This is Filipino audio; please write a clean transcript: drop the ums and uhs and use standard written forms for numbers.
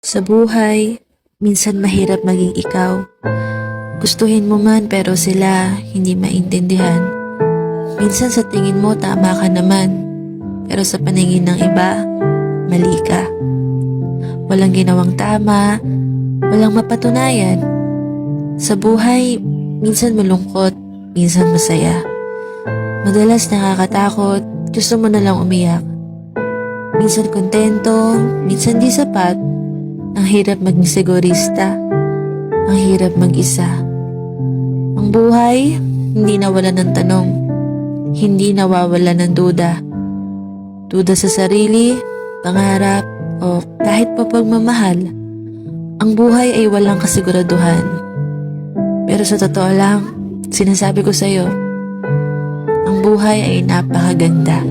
Sa buhay, minsan mahirap maging ikaw. Gustuhin mo man pero sila hindi maintindihan. Minsan sa tingin mo tama ka naman, pero sa paningin ng iba, mali ka. Walang ginawang tama, walang mapatunayan. Sa buhay, minsan malungkot, minsan masaya. Madalas nakakatakot, gusto mo na lang umiyak. Minsan kontento, minsan di sapat. Ang hirap maging sigurista. Ang hirap mag-isa. Ang buhay, hindi nawala ng tanong. Hindi nawawala ng duda. Duda sa sarili, pangarap, o kahit pa pagmamahal. Ang buhay ay walang kasiguraduhan. Pero sa totoo lang, sinasabi ko sa'yo, ang buhay ay napakaganda.